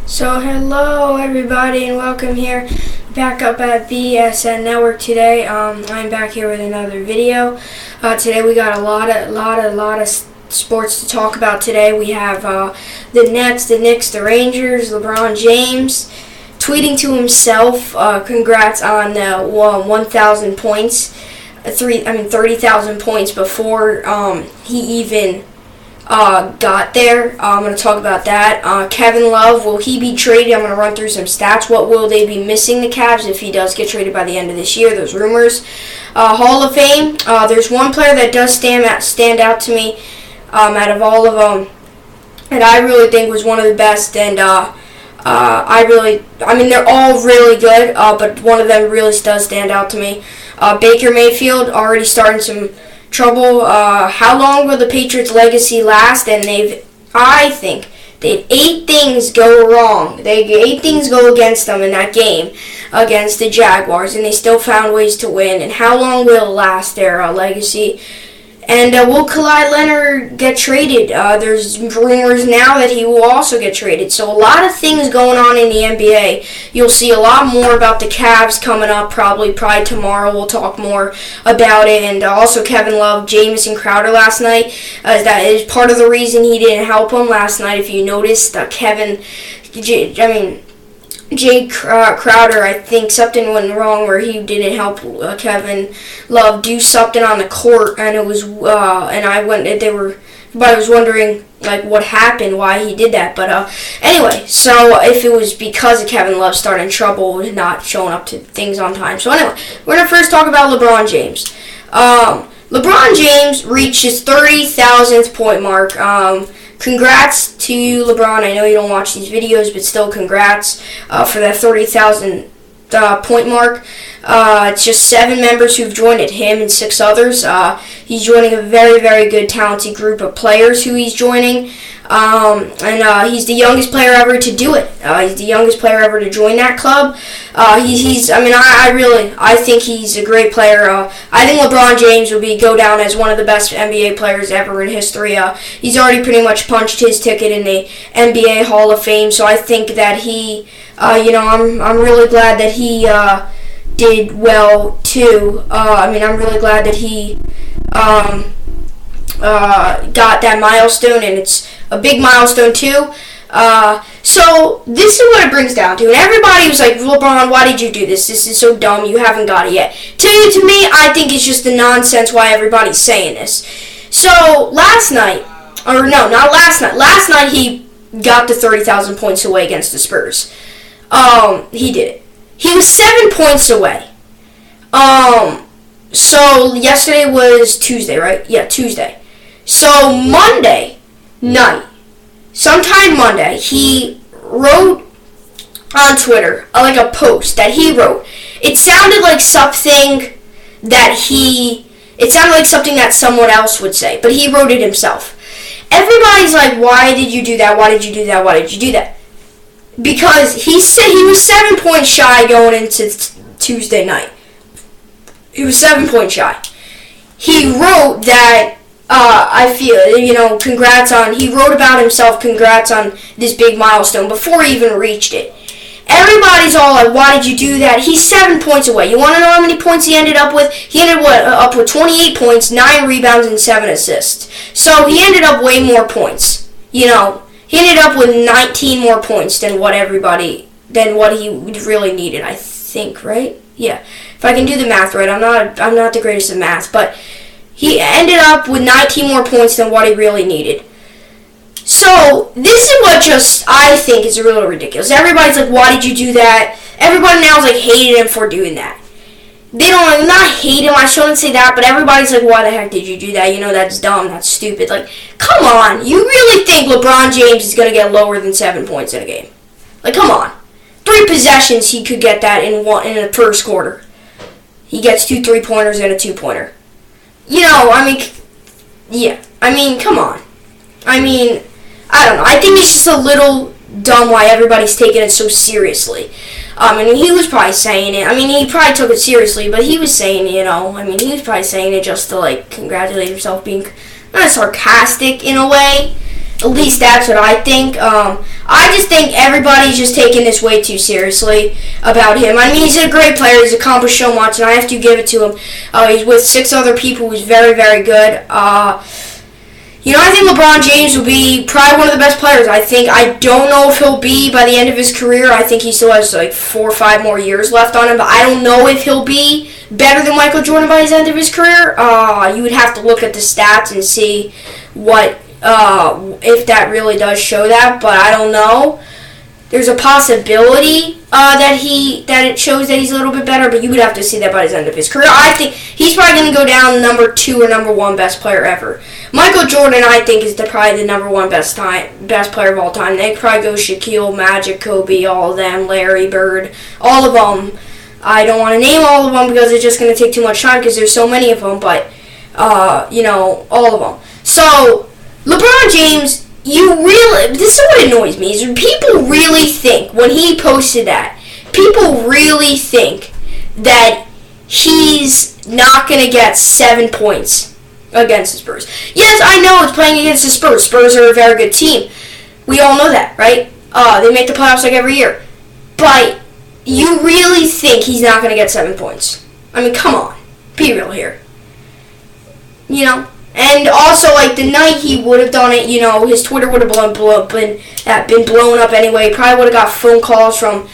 So hello everybody and welcome here back up at BSN Network today. I'm back here with another video. Today we got a lot of sports to talk about today. We have the Nets, the Knicks, the Rangers, LeBron James tweeting to himself, congrats on 1,000 points, 30,000 points before he even got there. I'm going to talk about that. Kevin Love, will he be traded? I'm going to run through some stats. What will they be missing the Cavs if he does get traded by the end of this year? Those rumors. Hall of Fame. There's one player that does stand out to me out of all of them, and I really think was one of the best. And they're all really good, but one of them really does stand out to me. Baker Mayfield already starting some trouble. How long will the Patriots' legacy last? And I think they had 8 things go wrong. 8 things go against them in that game against the Jaguars, and they still found ways to win. And how long will it last, their legacy? And will Kawhi Leonard get traded? There's rumors now that he will also get traded. So a lot of things going on in the NBA. You'll see a lot more about the Cavs coming up probably tomorrow. We'll talk more about it. And also Kevin Love, Jamison Crowder last night. That is part of the reason he didn't help him last night. If you noticed, Jay Crowder, I think something went wrong where he didn't help Kevin Love do something on the court, and it was everybody was wondering like what happened, why he did that. But anyway, so if it was because of Kevin Love starting trouble and not showing up to things on time. So anyway, we're gonna first talk about LeBron James. LeBron James reached his 30,000th point mark. Congrats to you, LeBron. I know you don't watch these videos, but still congrats for that 30,000 point mark. It's just 7 members who've joined it, him and 6 others. He's joining a very, very good, talented group of players who he's joining. He's the youngest player ever to do it. He's the youngest player ever to join that club. I think he's a great player. I think LeBron James will go down as one of the best NBA players ever in history. He's already pretty much punched his ticket in the NBA Hall of Fame, so I think that he, I'm really glad that he did well too. I'm really glad that he got that milestone, and it's a big milestone too. So this is what it brings down to, and everybody was like, LeBron, why did you do this? This is so dumb. You haven't got it yet. To me, I think it's just the nonsense why everybody's saying this. So last night he got the 30,000 points away against the Spurs. He did it. He was 7 points away. So yesterday was Tuesday, right? Yeah, Tuesday. So Monday night, sometime Monday, he wrote on Twitter, like a post that he wrote. It sounded like something that someone else would say, but he wrote it himself. Everybody's like, why did you do that? Why did you do that? Why did you do that? Because he said he was 7 points shy going into Tuesday night. He was 7 points shy. He wrote that, he wrote about himself, congrats on this big milestone before he even reached it. Everybody's all like, why did you do that? He's 7 points away. You want to know how many points he ended up with? He ended up with 28 points, 9 rebounds, and 7 assists. So he ended up way more points. He ended up with 19 more points than what he really needed, I think, right? Yeah. If I can do the math right, I'm not the greatest at math, but he ended up with 19 more points than what he really needed. So this is what I think is a little ridiculous. Everybody's like, why did you do that? Everybody now is like hating him for doing that. They don't not hate him, I shouldn't say that, but everybody's like, why the heck did you do that? That's dumb, that's stupid. Like, come on, you really think LeBron James is going to get lower than 7 points in a game? Like, come on. 3 possessions, he could get that in the first quarter. He gets 2 3-pointers and a 2-pointer. Come on. I don't know. I think it's just a little dumb why everybody's taking it so seriously. He was probably saying it. He probably took it seriously, but he was saying, he was probably saying it just to, congratulate himself, being kind of sarcastic in a way. At least that's what I think. I just think everybody's just taking this way too seriously about him. I mean, he's a great player. He's accomplished so much, and I have to give it to him. He's with 6 other people who's very, very good. I think LeBron James will be probably one of the best players. I don't know if he'll be by the end of his career. I think he still has like 4 or 5 more years left on him, but I don't know if he'll be better than Michael Jordan by the end of his career. You would have to look at the stats and see what if that really does show that, but I don't know. There's a possibility that it shows that he's a little bit better, but you would have to see that by the end of his career. I think he's probably going to go down number 2 or number 1 best player ever. Michael Jordan, I think, is probably the number 1 best player of all time. They probably go Shaquille, Magic, Kobe, all of them, Larry Bird, all of them. I don't want to name all of them because it's just going to take too much time because there's so many of them, but, all of them. So, LeBron James, this is what annoys me, is people really think, when he posted that, people really think that he's not going to get 7 points against the Spurs. Yes, I know it's playing against the Spurs. Spurs are a very good team. We all know that, right? They make the playoffs like every year. But you really think he's not going to get 7 points? I mean, come on. Be real here. And also, like, the night he would have done it, his Twitter would have been blown up anyway. He probably would have got phone calls from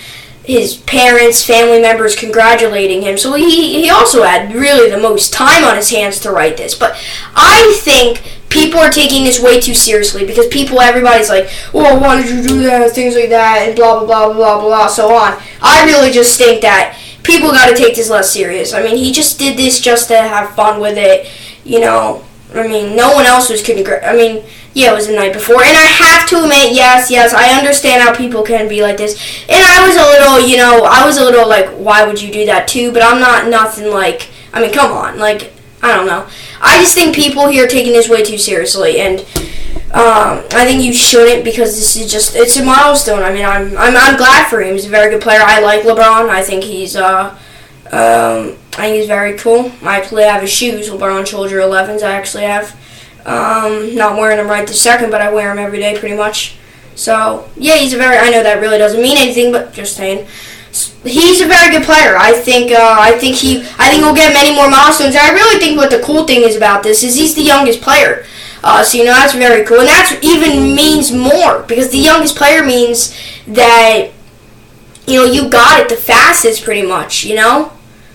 his parents, family members congratulating him. So he also had really the most time on his hands to write this. But I think people are taking this way too seriously because everybody's like, well, why did you do that, things like that, and blah, blah, blah, blah, blah, so on. I really just think that people got to take this less serious. I mean, he just did this just to have fun with it, I mean, no one else was it was the night before. And I have to admit, yes, I understand how people can be like this. And I was a little like, why would you do that too? But I'm not nothing like, I mean, come on. Like, I don't know. I just think people here are taking this way too seriously. And I think you shouldn't because it's a milestone. I mean, I'm glad for him. He's a very good player. I like LeBron. I think he's very cool. I actually have his shoes, LeBron Soldier 11s. I actually have. Not wearing them right this second, but I wear them every day pretty much. So, yeah, I know that really doesn't mean anything, but just saying. He's a very good player. I think he'll get many more milestones. I really think what the cool thing is about this is he's the youngest player. So, that's very cool. And that even means more because the youngest player means that, you got it the fastest pretty much,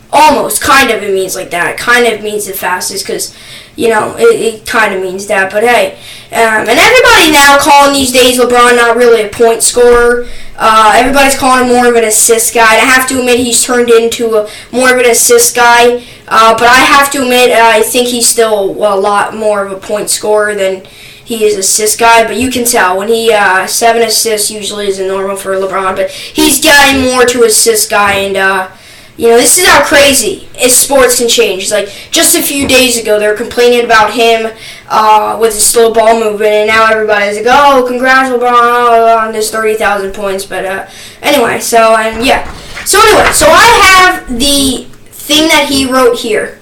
Almost, kind of, it means like that. It kind of means the fastest because, it kind of means that. But hey, and everybody now calling these days LeBron not really a point scorer. Everybody's calling him more of an assist guy. And I have to admit he's turned into more of an assist guy. But I have to admit I think he's still a lot more of a point scorer than he is assist guy. But you can tell when he 7 assists usually isn't normal for LeBron. But he's getting more to assist guy and. This is how crazy sports can change. It's like just a few days ago, they were complaining about him with his slow ball movement, and now everybody's like, "Oh, congrats, LeBron, on this 30,000 points." But anyway, so I have the thing that he wrote here.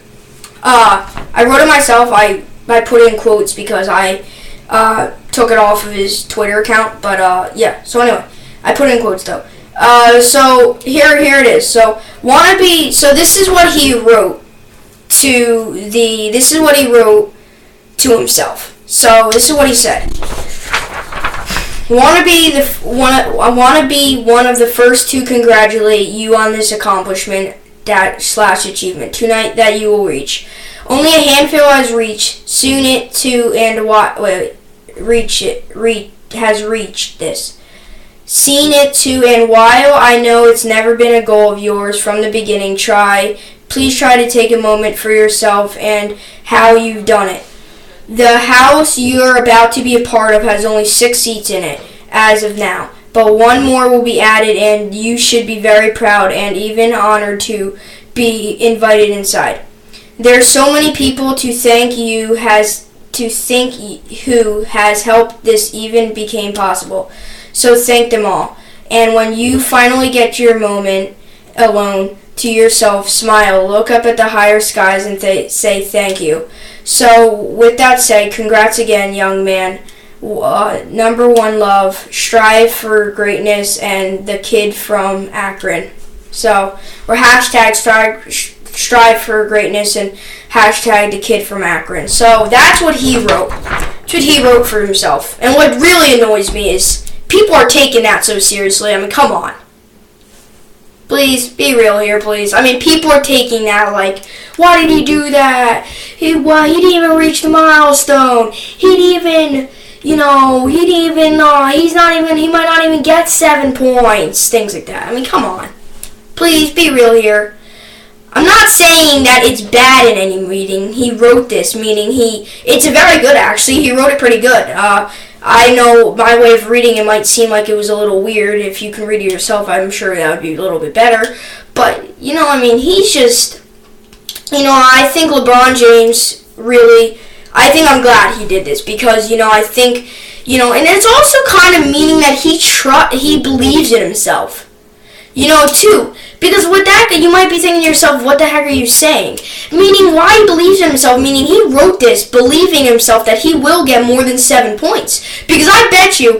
I wrote it myself. I put it in quotes because I took it off of his Twitter account. But yeah. So anyway, I put it in quotes though. So here it is. So this is what he wrote to himself. So this is what he said. I want to be one of the first to congratulate you on this accomplishment /achievement tonight that you will reach. Only a handful has reached. Soon it too has reached this. Seen it too, and while I know it's never been a goal of yours from the beginning, please try to take a moment for yourself and how you've done it. The house you're about to be a part of has only 6 seats in it as of now, but 1 more will be added, and you should be very proud and even honored to be invited inside. There's so many people to thank who has helped this even became possible. So thank them all. And when you finally get your moment alone to yourself, smile, look up at the higher skies and say thank you. So with that said, congrats again, young man. Number one love, strive for greatness, and the kid from Akron. So, or hashtag strive for greatness and hashtag the kid from Akron. So that's what he wrote. That's what he wrote for himself. And what really annoys me is people are taking that so seriously. I mean, come on. Please, be real here, please. I mean, people are taking that like, why did he do that? He didn't even reach the milestone. He might not even get 7 points. Things like that. I mean, come on. Please, be real here. I'm not saying that it's bad in any reading. He wrote this, meaning it's very good, actually. He wrote it pretty good. I know my way of reading it might seem like it was a little weird. If you can read it yourself, I'm sure that would be a little bit better. But, he's just, I think LeBron James really, I think I'm glad he did this because, I think, and it's also kind of meaning that he believes in himself. Too. Because with that, you might be thinking to yourself, what the heck are you saying? Meaning, why he believes in himself, meaning he wrote this believing in himself that he will get more than 7 points. Because I bet you,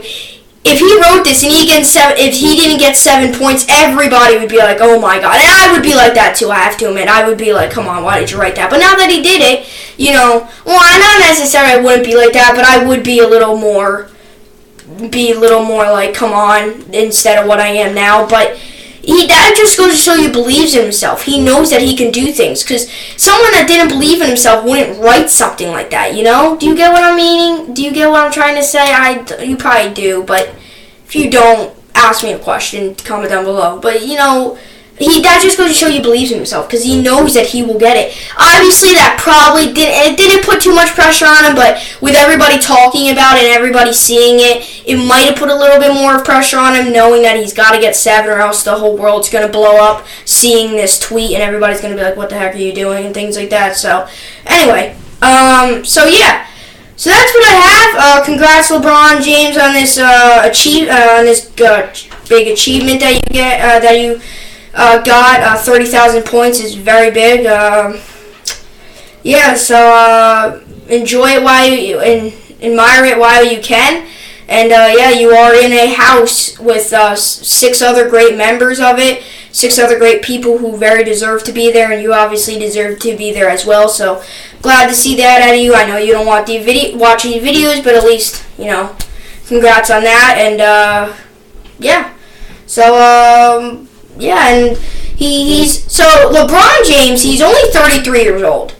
if he wrote this and if he didn't get 7 points, everybody would be like, oh my god. And I would be like that too, I have to admit. I would be like, come on, why did you write that? But now that he did it, not necessarily I wouldn't be like that, but I would be a little more like, come on, instead of what I am now. But that just goes to show you believes in himself. He knows that he can do things. Because someone that didn't believe in himself wouldn't write something like that, Do you get what I'm meaning? Do you get what I'm trying to say? You probably do, but if you don't, ask me a question, comment down below. But, that just goes to show you believes in himself because he knows that he will get it. Obviously, that probably didn't put too much pressure on him, but with everybody talking about it and everybody seeing it, it might have put a little bit more pressure on him, knowing that he's got to get 7 or else the whole world's going to blow up seeing this tweet and everybody's going to be like, what the heck are you doing, and things like that. So, anyway, so yeah. So that's what I have. Congrats, LeBron James, on this big achievement that you get, that you got. 30,000 points is very big. So enjoy it while you admire it while you can. And you are in a house with 6 other great members of it, 6 other great people who very deserve to be there, and you obviously deserve to be there as well. So glad to see that out of you. I know you don't watch any videos, but at least congrats on that. And and he's LeBron James. He's only 33 years old,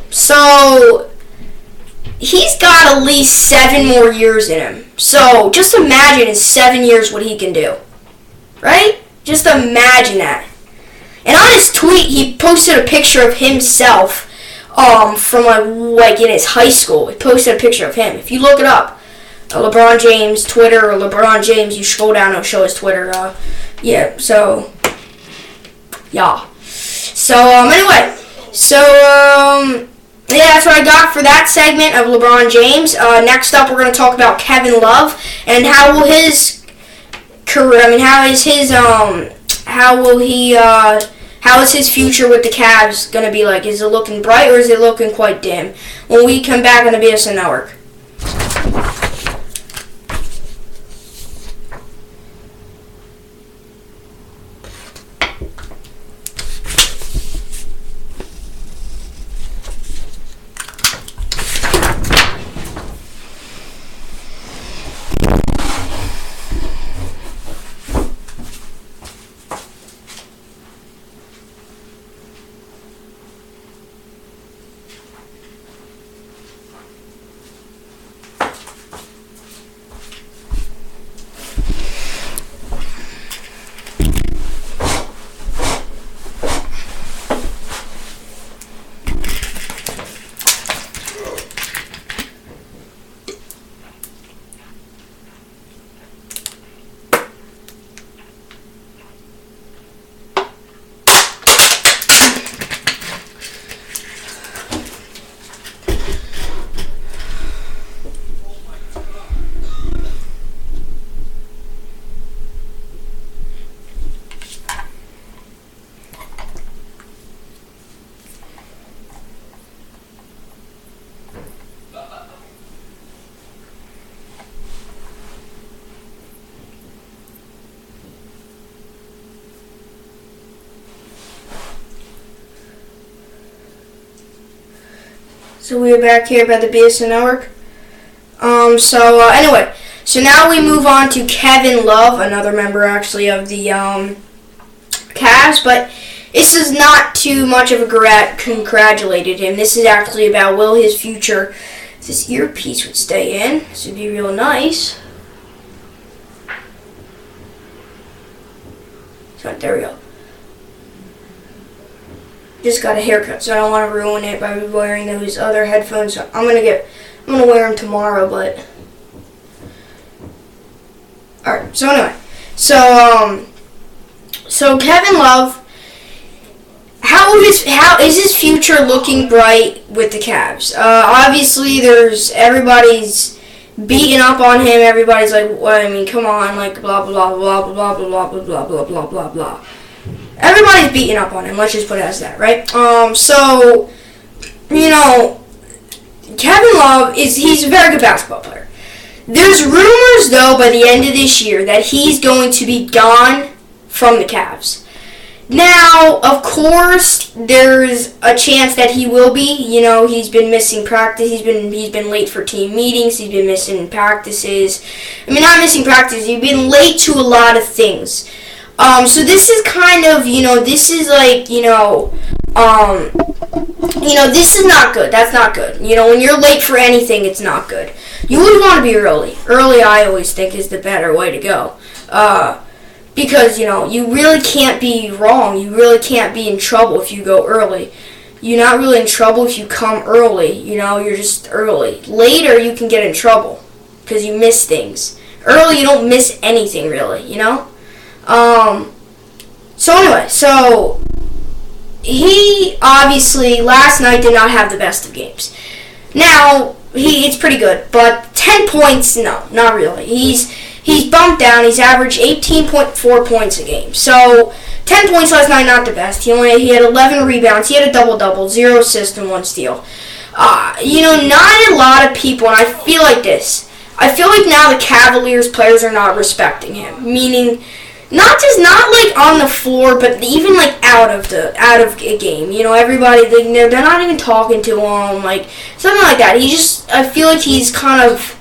so he's got at least 7 more years in him. So just imagine in 7 years what he can do, right? Just imagine that. And on his tweet, he posted a picture of himself from like in his high school. He posted a picture of him. If you look it up, LeBron James Twitter or LeBron James, you scroll down, it'll show his Twitter. Anyway, that's what I got for that segment of LeBron James. Next up, we're going to talk about Kevin Love and how will his career. How is his future with the Cavs going to be like? Is it looking bright or is it looking quite dim? When we come back on the BSN Network. So we are back here by the BSN Network. Anyway, so now we move on to Kevin Love, another member actually of the Cavs, but this is not too much of a congratulated him. This is actually about will his future, if this earpiece would stay in, this would be real nice. So there we go. Just got a haircut, so I don't want to ruin it by wearing those other headphones. So I'm gonna wear them tomorrow, but alright. So anyway, so Kevin Love, how is his future looking bright with the Cavs? Obviously, everybody's beating up on him. Everybody's like, well, I mean, come on, like blah blah blah blah blah blah blah blah blah blah blah blah. Everybody's beating up on him. Let's just put it as that, right? So, you know, Kevin Love he's a very good basketball player. There's rumors, though, by the end of this year that he's going to be gone from the Cavs. Now, of course, there's a chance that he will be. You know, he's been missing practice. He's been late for team meetings. He's been missing practices. I mean, not missing practices. He's been late to a lot of things. So this is kind of, this is like, this is not good. That's not good. When you're late for anything, it's not good. You always want to be early. Early, I always think, is the better way to go. Because, you really can't be wrong. You really can't be in trouble if you go early. You're not really in trouble if you come early. You're just early. Later, you can get in trouble because you miss things. Early, you don't miss anything, really, So he obviously last night did not have the best of games. Now, it's pretty good, but 10 points, no, not really. He's bumped down. He's averaged 18.4 points a game. So 10 points last night, not the best. He had 11 rebounds. He had a double-double, 0 assists and 1 steal. Not a lot of people, and I feel like this. I feel like now the Cavaliers players are not respecting him, meaning not like on the floor, but even like out of a game. Everybody they're not even talking to him, like something like that. I feel like he's kind of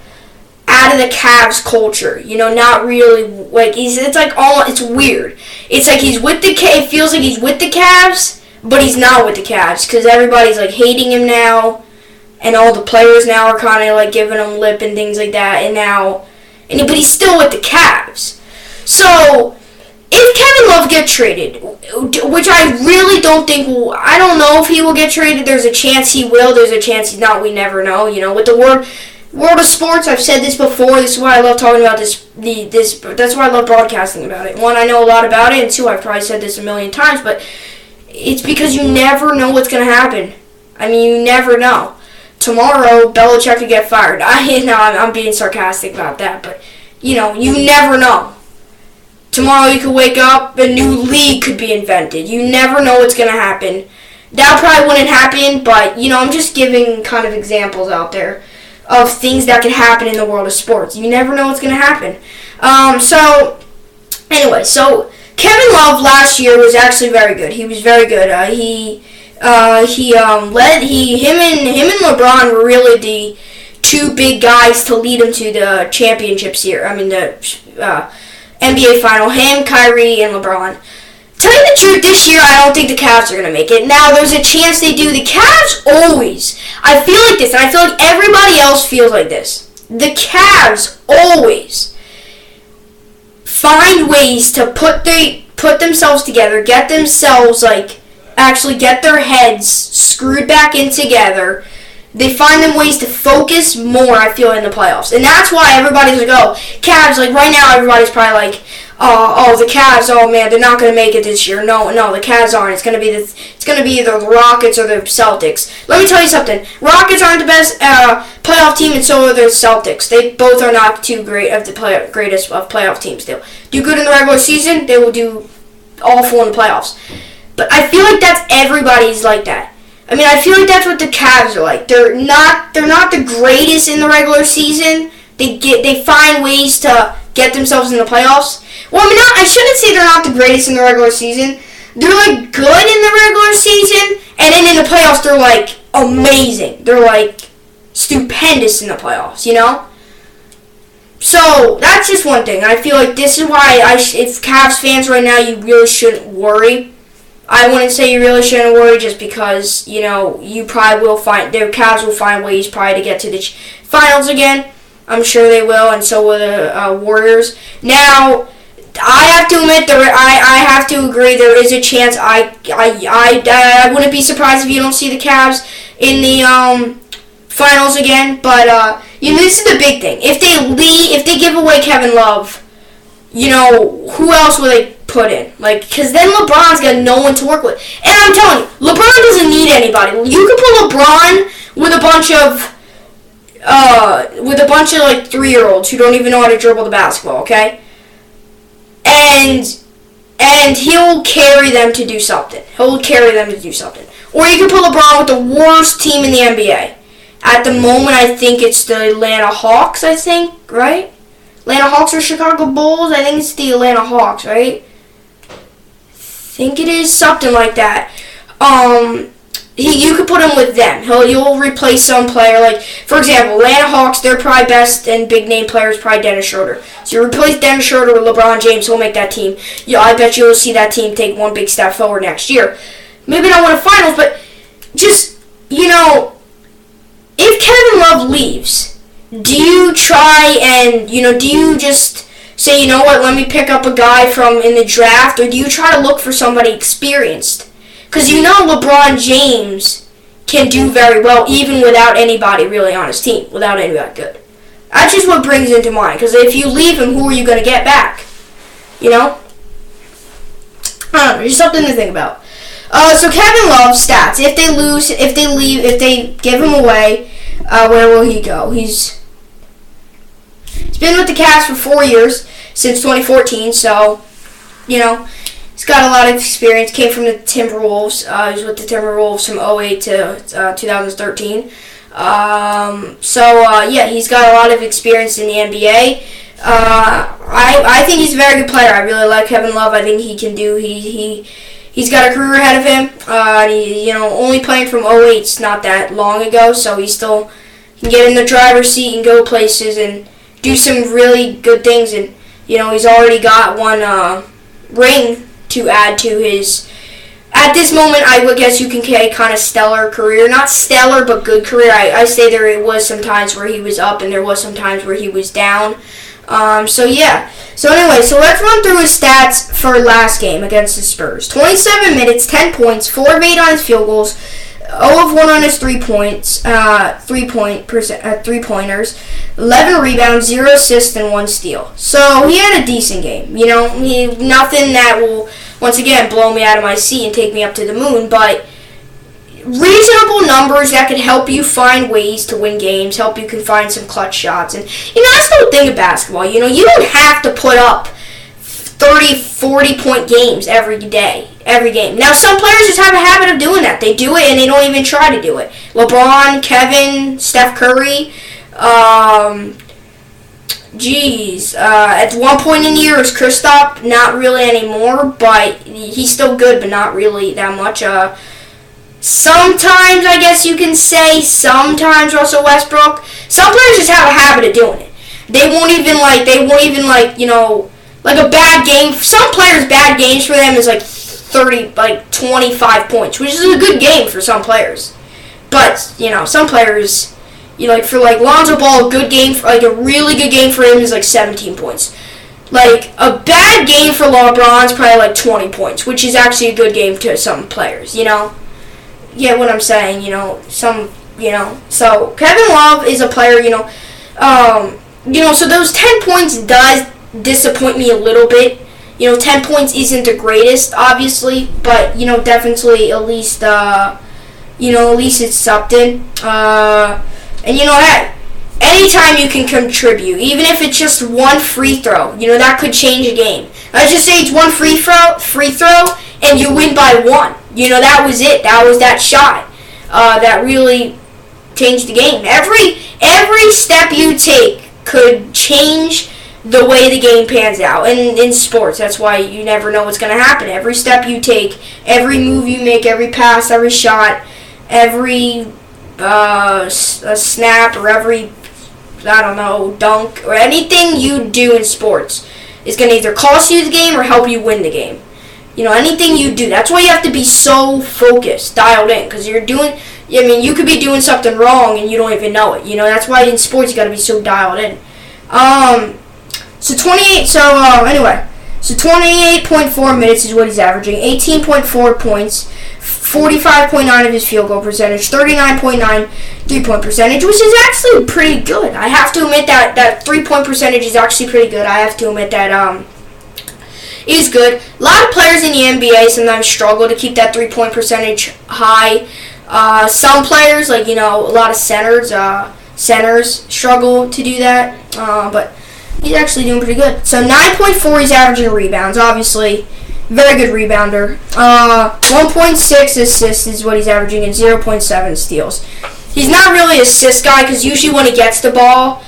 out of the Cavs culture. Not really like it's weird. It's like it feels like he's with the Cavs, but he's not with the Cavs because everybody's like hating him now, and all the players now are kind of like giving him lip and things like that. But he's still with the Cavs. So, if Kevin Love gets traded, which I really don't think I don't know if he will get traded. There's a chance he will. There's a chance he's not. We never know. With the world of sports, I've said this before. This is why I love talking about this. That's why I love broadcasting about it. One, I know a lot about it, and two, I've probably said this a million times, but it's because you never know what's going to happen. I mean, you never know. Tomorrow, Belichick could get fired. I'm being sarcastic about that, but you never know. Tomorrow you could wake up, a new league could be invented. You never know what's going to happen. That probably wouldn't happen, but, I'm just giving kind of examples out there of things that could happen in the world of sports. You never know what's going to happen. Anyway, Kevin Love last year was actually very good. He was very good. Him and LeBron were really the two big guys to lead him to the championships here. I mean, the NBA final, him, Kyrie, and LeBron. Tell you the truth, this year I don't think the Cavs are going to make it. Now, there's a chance they do. The Cavs always, I feel like this, and I feel like everybody else feels like this. The Cavs always find ways to put themselves together, get themselves, actually get their heads screwed back in together. They find them ways to focus more, I feel, in the playoffs. And that's why everybody's like, oh, Cavs, right now everybody's probably like, oh, the Cavs, oh man, they're not going to make it this year. No, the Cavs aren't. It's going to be either the Rockets or the Celtics. Let me tell you something. Rockets aren't the best playoff team, and so are the Celtics. They both are not too great of the greatest of playoff teams. They'll do good in the regular season. They will do awful in the playoffs. But I feel like that's everybody's like that. I mean, I feel like that's what the Cavs are like. They're not the greatest in the regular season. They find ways to get themselves in the playoffs. Well, I mean, I shouldn't say they're not the greatest in the regular season. They're good in the regular season, and then in the playoffs they're amazing. They're like stupendous in the playoffs, you know? So that's just one thing. I feel like this is why if Cavs fans right now, you really shouldn't worry. I wouldn't say you really shouldn't worry just because, you know, you probably will find, their Cavs will find ways probably to get to the finals again. I'm sure they will, and so will the Warriors. Now, I have to admit, I have to agree, there is a chance. I wouldn't be surprised if you don't see the Cavs in the finals again, but you know, this is the big thing. If they give away Kevin Love, you know, who else will they put in? Like, because then LeBron's got no one to work with. And I'm telling you, LeBron doesn't need anybody. You could put LeBron with a bunch of like 3-year-olds who don't even know how to dribble the basketball, okay? And he'll carry them to do something. Or you could put LeBron with the worst team in the NBA. At the moment, I think it's the Atlanta Hawks, right? Atlanta Hawks or Chicago Bulls? I think it's the Atlanta Hawks, right? I think it is something like that. You could put him with them. You'll replace some player. Like, for example, Atlanta Hawks, their probably best and big name player is probably Dennis Schroeder. So you replace Dennis Schroeder with LeBron James, he'll make that team. I bet you'll see that team take one big step forward next year. Maybe not win a finals, but just, you know, if Kevin Love leaves, do you try and, you know, do you just say, you know what, let me pick up a guy from in the draft, or do you try to look for somebody experienced? Because you know LeBron James can do very well even without anybody really on his team, without anybody good. That's just what brings into mind, because if you leave him, who are you going to get back? You know? I don't know, just something to think about. So Kevin Love's stats. If they lose, if they leave, if they give him away, where will he go? He's been with the Cavs for 4 years, since 2014, so, you know, he's got a lot of experience. Came from the Timberwolves. He was with the Timberwolves from 2008 to 2013. Yeah, he's got a lot of experience in the NBA. I think he's a very good player. I really like Kevin Love. I think he can do, he's got a career ahead of him. You know, only playing from 2008's not that long ago, so he still can get in the driver's seat and go places and do some really good things. And, you know, he's already got one ring to add to his, at this moment, I would guess you can say kind of stellar career. Not stellar, but good career. I say there was some times where he was up and there was some times where he was down. Yeah. So anyway, so let's run through his stats for last game against the Spurs. 27 minutes, 10 points, 4 of 8 on his field goals, 0 of 1 on his 3-pointers, 11 rebounds, 0 assists, and 1 steal. So he had a decent game. You know, nothing that will, once again, blow me out of my seat and take me up to the moon, but reasonable numbers that could help you find ways to win games, help you can find some clutch shots. And, you know, that's the thing of basketball. You know, you don't have to put up 30, 40-point games every game. Now, some players just have a habit of doing that. They do it, and they don't even try to do it. LeBron, Kevin, Steph Curry, at one point in the year, it was Kristaps. Not really anymore, but he's still good, but not really that much. Sometimes, I guess you can say, sometimes Russell Westbrook. Some players just have a habit of doing it. They won't even, you know, like a bad game. Some players, bad games for them is like 25 points, which is a good game for some players. But, you know, some players, you know, like for like Lonzo Ball, a good game, like a really good game for him is like 17 points. Like, a bad game for LeBron's probably like 20 points, which is actually a good game to some players, you know? Yeah, what I'm saying, you know, so Kevin Love is a player, you know, so those 10 points does disappoint me a little bit. You know, 10 points isn't the greatest, obviously, but, you know, definitely at least it's something. And, you know, that anytime you can contribute, even if it's just one free throw, you know, that could change a game. Let's just say it's one free throw, and you win by 1. You know, that was it. That was that shot that really changed the game. Every step you take could change the way the game pans out. And in sports, that's why you never know what's going to happen. Every step you take, every move you make, every pass, every shot, every a snap or every, I don't know, dunk or anything you do in sports is going to either cost you the game or help you win the game. Anything you do. That's why you have to be so focused, dialed in, because you could be doing something wrong and you don't even know it. That's why in sports you got to be so dialed in. So 28.4 minutes is what he's averaging, 18.4 points, 45.9 of his field goal percentage, 39.9 3-point percentage, which is actually pretty good. I have to admit that 3-point percentage is actually pretty good. I have to admit that is good. A lot of players in the NBA sometimes struggle to keep that 3-point percentage high. Some players, like a lot of centers struggle to do that, but he's actually doing pretty good. So 9.4 he's averaging rebounds, obviously. Very good rebounder. 1.6 assists is what he's averaging, and 0.7 steals. He's not really an assist guy because usually when he gets the ball,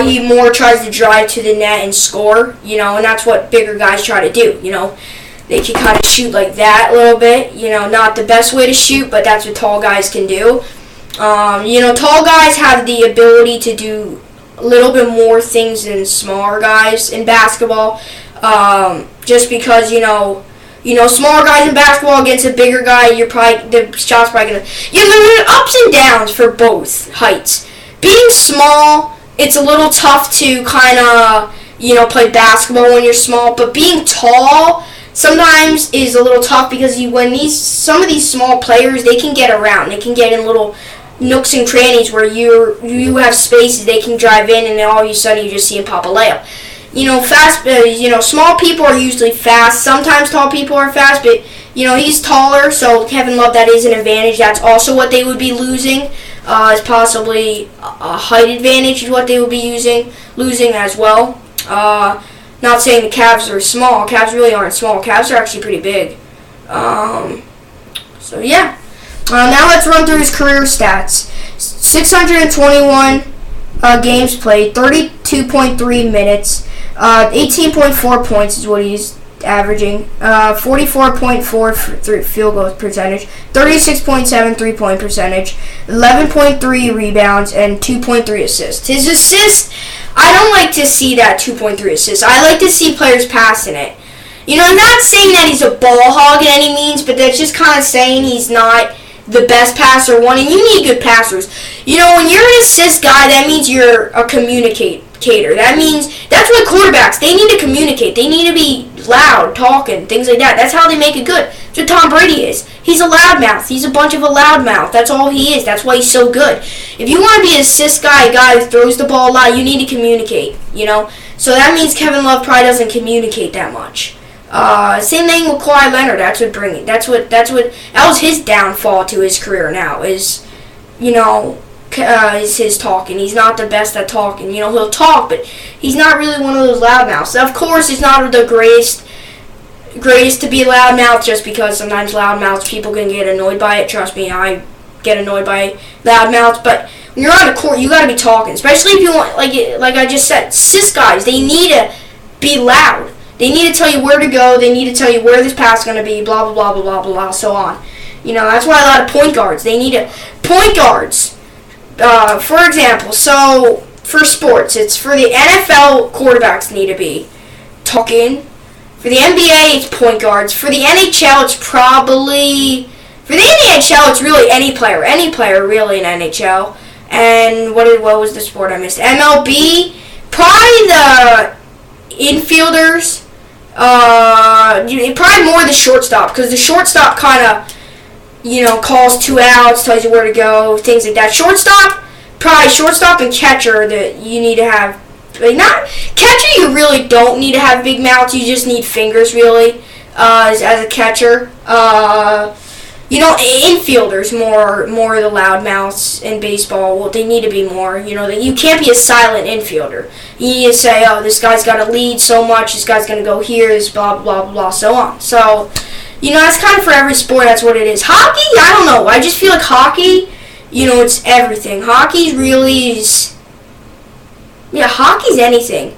he more tries to drive to the net and score, and that's what bigger guys try to do. They can kind of shoot like that a little bit. Not the best way to shoot, but that's what tall guys can do. Tall guys have the ability to do a little bit more things than smaller guys in basketball. Just because, smaller guys in basketball against a bigger guy, the shot's probably going to... There's ups and downs for both heights. Being small, it's a little tough to kind of, play basketball when you're small, but being tall sometimes is a little tough because some of these small players, they can get around. They can get in little nooks and crannies where you have spaces they can drive in, and then all of a sudden you just see him pop a layup. Small people are usually fast. Sometimes tall people are fast, but, he's taller, so Kevin Love, that is an advantage. That's also what they would be losing, is possibly a height advantage is what they would be losing as well. Not saying the Cavs are small. Cavs really aren't small. Cavs are actually pretty big. So, yeah. Now let's run through his career stats. 621 games played, 32.3 minutes, 18.4 points is what he's averaging, 44.4 field goal percentage, 36.7 3-point percentage, 11.3 rebounds, and 2.3 assists. His assists, I don't like to see that 2.3 assists. I like to see players passing it. I'm not saying that he's a ball hog in any means, but that's just kind of saying he's not the best passer one, and you need good passers. When you're an assist guy, that means you're a communicator. That means that's what quarterbacks, they need to communicate. They need to be loud, talking, things like that. That's how they make it good. That's what Tom Brady is. He's a loudmouth. He's a bunch of a loudmouth. That's all he is. That's why he's so good. If you want to be an assist guy, a guy who throws the ball a lot, you need to communicate, So that means Kevin Love probably doesn't communicate that much. Same thing with Kawhi Leonard. That was his downfall to his career now, is his talking. He's not the best at talking. He'll talk, but he's not really one of those loudmouths. Of course, he's not the greatest to be a loudmouth, just because sometimes loudmouths, people can get annoyed by it. Trust me, I get annoyed by loudmouths, but when you're on the court, you gotta be talking, especially if you want, like I just said, cis guys, they need to be loud. They need to tell you where to go. They need to tell you where this pass is going to be, blah, blah, blah, blah, blah, blah, so on. That's why a lot of point guards, point guards, for example, so for sports, it's for the NFL, quarterbacks need to be talking. For the NBA, it's point guards. For the NHL, it's really any player really in NHL. And what was the sport I missed? MLB, probably the infielders. Probably more the shortstop, because the shortstop kind of, calls 2 outs, tells you where to go, things like that. Shortstop and catcher that you need to have, catcher you really don't need to have big mouths, you just need fingers really, as a catcher. Infielders more the loud mouths in baseball. Well, they need to be more. You can't be a silent infielder. You need to say, oh, this guy's got to lead so much. This guy's going to go here. This blah blah blah blah so on. So, that's kind of for every sport. That's what it is. Hockey, I don't know. I just feel like hockey. It's everything. Hockey really is. Yeah, hockey's anything.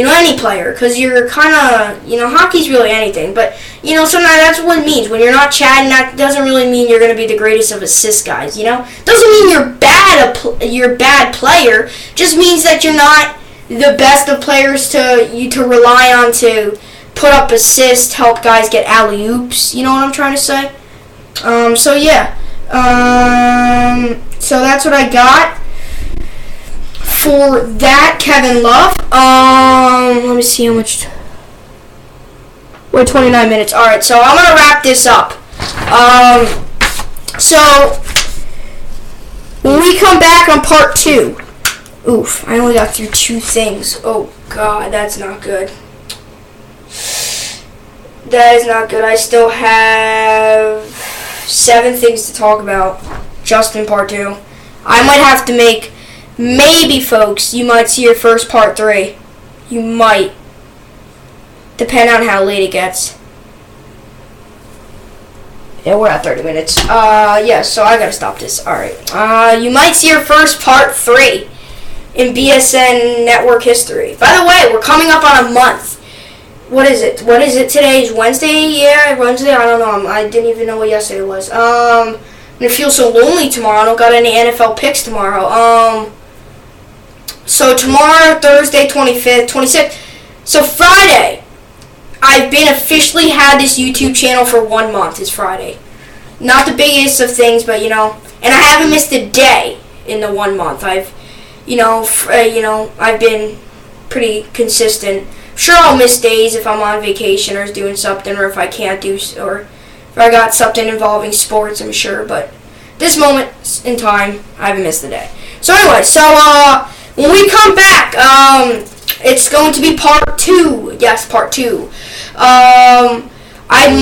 any player, because you're kind of, hockey's really anything, but, sometimes that's what it means. When you're not chatting, that doesn't really mean you're going to be the greatest of assist guys, Doesn't mean you're a bad player, just means that you're not the best of players to rely on to put up assists, help guys get alley-oops, you know what I'm trying to say? So yeah, so that's what I got for that, Kevin Love. Let me see how much. We're 29 minutes. All right, so I'm gonna wrap this up. So when we come back on part 2, oof, I only got through 2 things. Oh God, that's not good. That is not good. I still have 7 things to talk about just in part 2. I might have to make, maybe folks, you might see your first part 3. You might. Depend on how late it gets. Yeah, we're at 30 minutes. Yeah, so I gotta stop this. Alright. You might see your first part 3 in BSN network history. By the way, we're coming up on a month. What is it? Today? Is Wednesday? Yeah, Wednesday. I don't know. I didn't even know what yesterday was. I'm gonna feel so lonely tomorrow. I don't got any NFL picks tomorrow. So tomorrow, Thursday, 25th, 26th. So Friday, I've been officially had this YouTube channel for 1 month. It's Friday. Not the biggest of things, but and I haven't missed a day in the 1 month. I've been pretty consistent. Sure, I'll miss days if I'm on vacation or doing something, or if I can't do, or if I got something involving sports, I'm sure. But this moment in time, I haven't missed a day. So anyway, when we come back, it's going to be part 2. Yes, part 2. I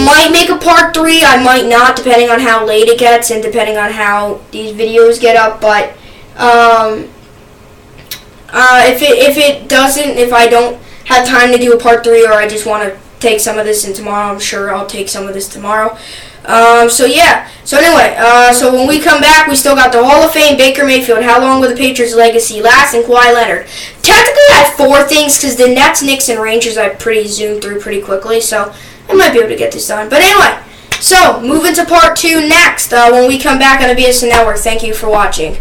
might make a part 3. I might not, depending on how late it gets and depending on how these videos get up. But if I don't have time to do a part 3, or I just want to take some of this in tomorrow, I'm sure I'll take some of this tomorrow. So yeah. So anyway, so when we come back, we still got the Hall of Fame, Baker Mayfield, how long will the Patriots' legacy last, and Kawhi Leonard. Technically, I have 4 things because the Nets, Knicks, and Rangers I pretty zoomed through pretty quickly, so I might be able to get this done. But anyway, so moving to part 2 next when we come back on the BSN Network. Thank you for watching.